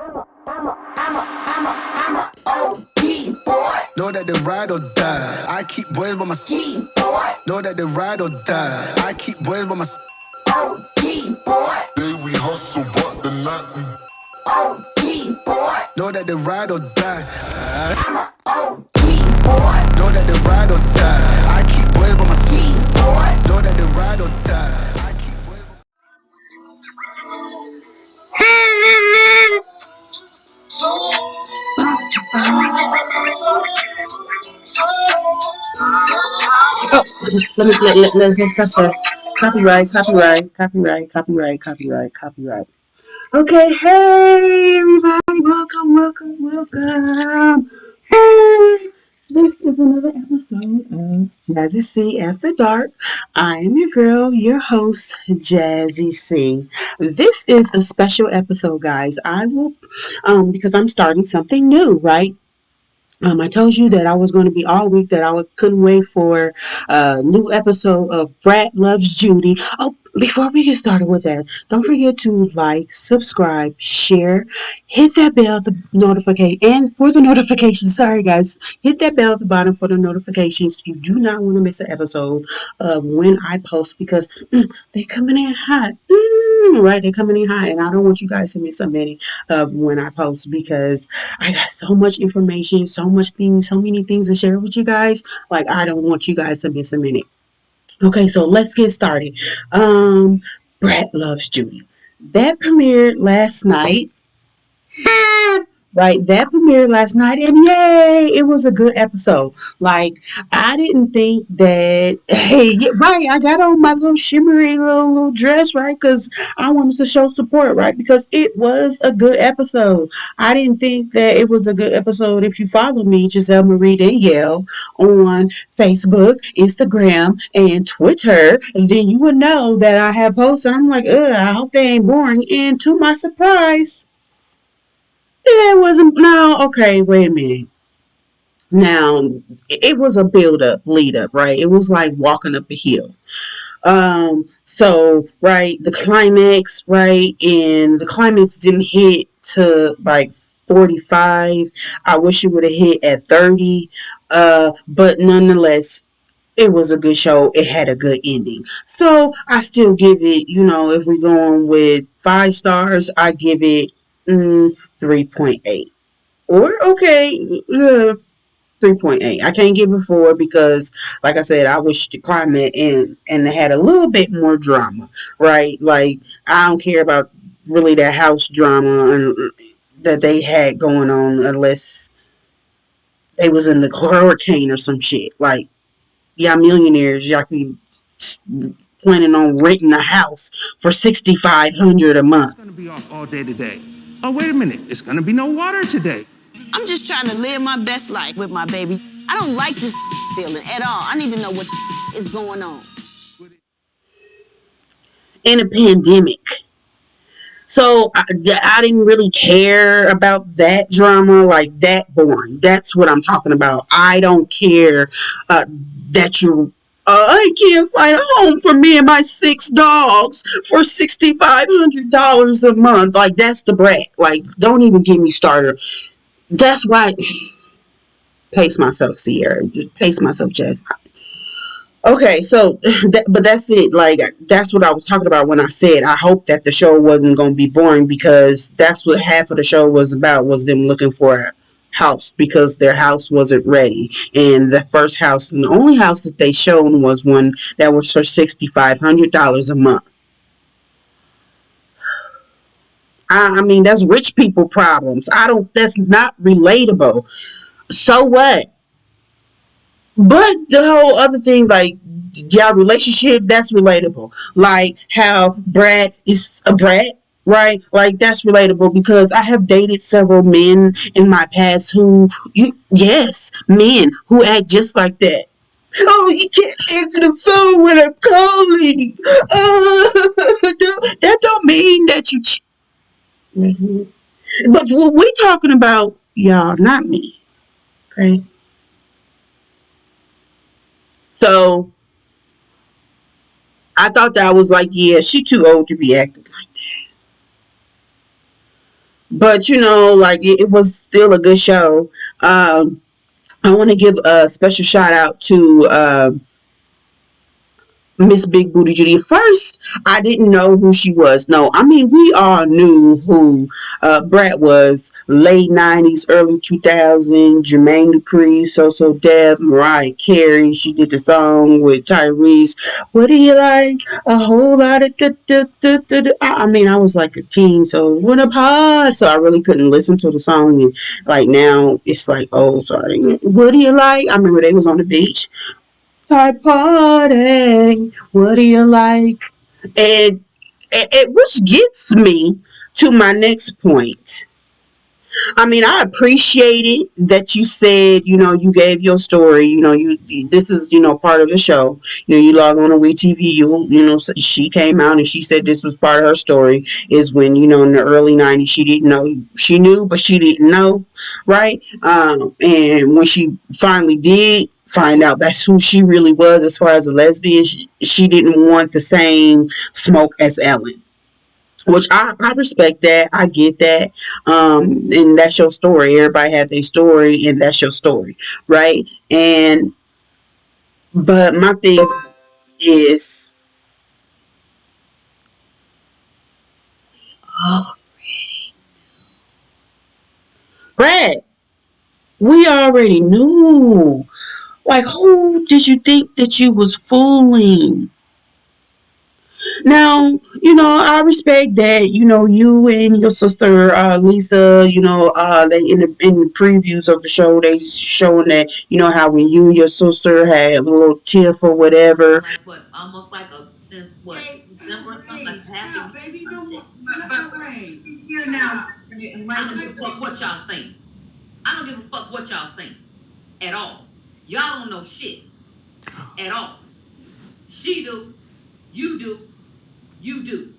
I'm a OG boy. Know that they ride or die. I keep boys by my side. Know that they ride or die. I keep boys by my side. OG boy. Day we hustle, but the night we OG boy. Know that they ride or die. I'm a OG boy. Know that they ride or die. I keep boys by my side. Boy. Know that they ride or die. I keep boys by Oh, let's cut that. Copyright. Okay, hey everybody, welcome. Hey, this is another episode of JazzyC After Dark. I am your girl, your host, JazzyC. This is a special episode, guys. I will, because I'm starting something new, right? I told you that I was going to be all week, that couldn't wait for a new episode of Brat Loves Judy. Oh, before we get started with that, don't forget to like, subscribe, share, hit that bell, the notification, and for the notifications, sorry guys, hit that bell at the bottom for the notifications. You do not want to miss an episode of when I post because they're coming in hot. Right, they're coming in hot, and I don't want you guys to miss so many of when I post because I got so much information, so many things to share with you guys. Like, I don't want you guys to miss a minute. Okay, so let's get started. Brat Loves Judy. That premiered last night. Right, that premiered last night, and yay, it was a good episode. Like, I didn't think that. Hey, yeah, right, I got on my little shimmery little dress, right, because I wanted to show support, right, because it was a good episode. I didn't think that it was a good episode. If you follow me, Giselle Marie Danielle, on Facebook, Instagram, and Twitter, then you would know that I have posts. And I'm like, I hope they ain't boring. And to my surprise, it wasn't. No, okay, wait a minute. Now, it was a build up, lead up, right? It was like walking up a hill. So, right, the climax, right, and the climax didn't hit to like 45. I wish it would have hit at 30. But nonetheless, it was a good show. It had a good ending. So I still give it, if we're going with 5 stars, I give it 3.8. Or, okay, 3.8. I can't give it 4 because, like I said, I wish the climate and it had a little bit more drama, right? Like, I don't care about really that house drama and that they had going on unless they was in the hurricane or some shit. Like, y'all millionaires, y'all can planning on renting a house for $6,500 a month. It's going to be off all day today. Oh, wait a minute. It's going to be no water today. I'm just trying to live my best life with my baby. I don't like this feeling at all. I need to know what is going on. In a pandemic. So I didn't really care about that drama, like that boring. That's what I'm talking about. I don't care that you. I can't find a home for me and my 6 dogs for $6,500 a month. Like, that's the brat. Like, don't even get me started. That's why. Pace myself, Sierra. Pace myself, Jazz. Okay, so but that's it. Like, that's what I was talking about when I said I hope that the show wasn't going to be boring, because that's what half of the show was about, was them looking for a house because their house wasn't ready. And the first house and the only house that they shown was one that was for $6,500 a month. I mean, that's rich people problems. That's not relatable. So what? But the whole other thing, like, y'all relationship, that's relatable. Like, how Brat is a brat, right? Like, that's relatable because I have dated several men in my past yes, men who act just like that. Oh, you can't answer the phone when I'm calling. That don't mean that you. But we talking about y'all, not me. Okay. So I thought that was like, yeah, she too old to be acting like But like it was still a good show. I want to give a special shout out to Miss Big Booty Judy. First, I didn't know who she was. No, I mean we all knew who Brat was. Late '90s, early 2000s. Jermaine Dupri, So Def, Mariah Carey. She did the song with Tyrese. What do you like? A whole lot of. I mean, I was like a teen, so what up hard? So I really couldn't listen to the song. And like now, it's like, oh, sorry. What do you like? I remember they was on the beach type party. What do you like? And which gets me to my next point. I mean, I appreciate it that you said, you gave your story. This is, part of the show. You log on to WeTV. She came out and she said this was part of her story. Is when in the early '90s she didn't know, she knew but she didn't know, right? And when she finally did find out that's who she really was as far as a lesbian, she didn't want the same smoke as Ellen, which I respect that. I get that. And that's your story. Everybody has their story, and that's your story, right? And but my thing is, oh, Brad, we already knew. Like, who did you think that you was fooling? Now, I respect that, you and your sister, Lisa, they in the previews of the show, they showing that, how when you and your sister had a little tiff or whatever. Like what? Almost like a since what? December or something, like a half a year or some shit. But here now, and I don't give a fuck what y'all saying. I don't give a fuck what y'all saying at all. Y'all don't know shit at all. She do, you do, you do.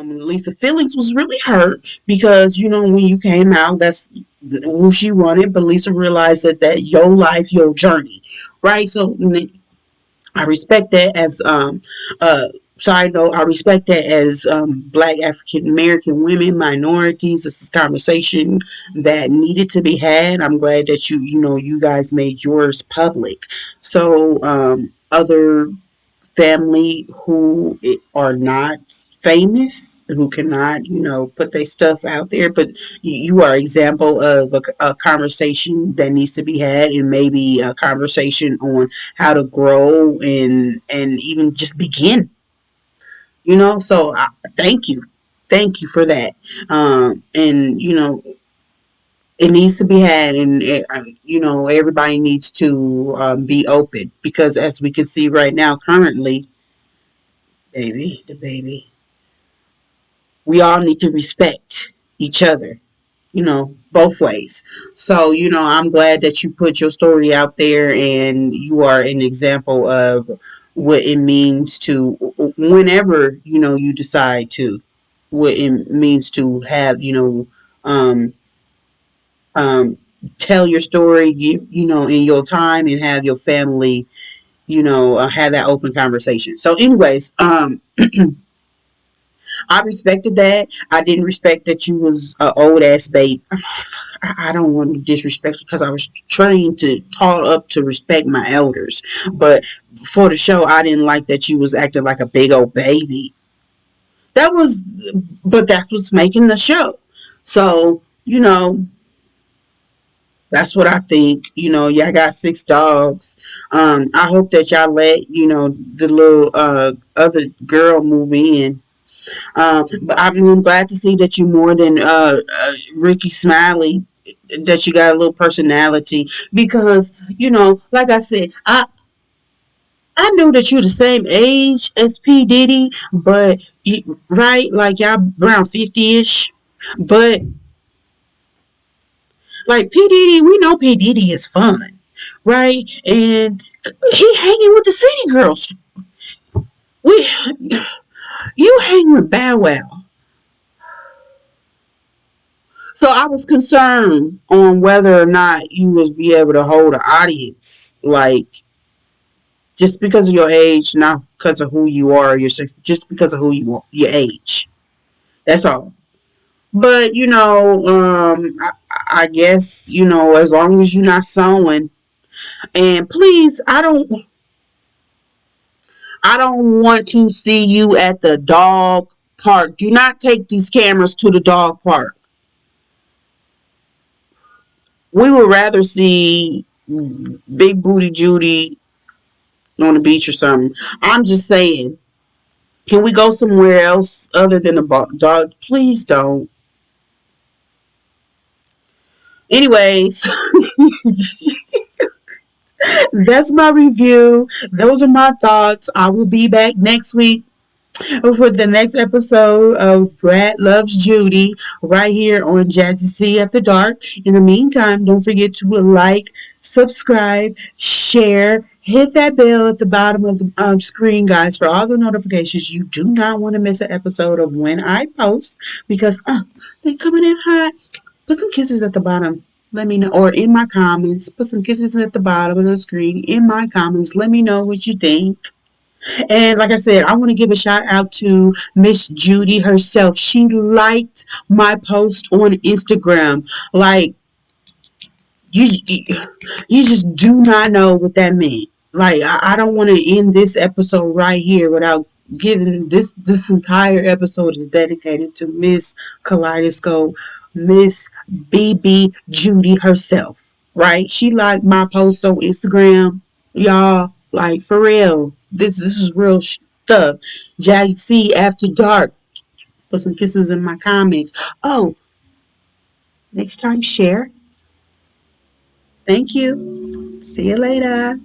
Lisa feelings was really hurt because when you came out, that's who she wanted. But Lisa realized that your life, your journey, right? So I respect that as uh side note. I respect that as Black African American women, minorities. This is a conversation that needed to be had. I'm glad that you guys made yours public. So other family who are not famous, who cannot, put their stuff out there, but you are example of a conversation that needs to be had, and maybe a conversation on how to grow and even just begin. So thank you for that. And it needs to be had, and everybody needs to be open because as we can see right now currently, the baby. We all need to respect each other, both ways. So, I'm glad that you put your story out there and you are an example of what it means to, whenever, you decide to, what it means to have, um, um, tell your story, give, in your time and have your family, have that open conversation. So, anyways, I respected that. I didn't respect that you was an old ass babe. I don't want to disrespect you because I was trained to taught up to respect my elders. But for the show, I didn't like that you was acting like a big old baby. That was, but that's what's making the show. So that's what I think. Y'all got six dogs. I hope that y'all let the little other girl move in. But I'm glad to see that you more than Ricky Smiley, that you got a little personality because like I said, I knew that you're the same age as P Diddy, but right, like y'all around 50ish, but like P Diddy, we know P Diddy is fun, right, and he hanging with the city girls. We You hang with Bow Wow. So I was concerned on whether or not you was be able to hold an audience, like Just because of your age, not because of who you are, just because of who you are, your age. That's all. But I guess as long as you're not sewing, and please, I don't want to see you at the dog park. Do not take these cameras to the dog park. We would rather see Big Booty Judy on the beach or something. I'm just saying, can we go somewhere else other than the dog? Please don't. Anyways, that's my review. Those are my thoughts. I will be back next week for the next episode of Brat Loves Judy right here on JazzyC After Dark. In the meantime, don't forget to like, subscribe, share, hit that bell at the bottom of the screen, guys, for all the notifications. You do not want to miss an episode of when I post because they're coming in hot. Put some kisses at the bottom. Let me know, or in my comments. Put some kisses at the bottom of the screen in my comments. Let me know what you think. And like I said, I want to give a shout out to Miss Judy herself. She liked my post on Instagram. Like, you just do not know what that meant. Like, I don't want to end this episode right here without giving this entire episode is dedicated to Miss Kaleidoscope, Miss BB Judy herself. Right? She liked my post on Instagram. Y'all, like, for real. This is real stuff. JazzyC After Dark. Put some kisses in my comments. Oh, next time share. Thank you. See you later.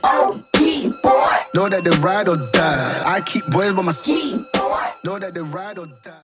OG boy. Know that they ride or die. I keep boys by my seat. Know that they ride or die.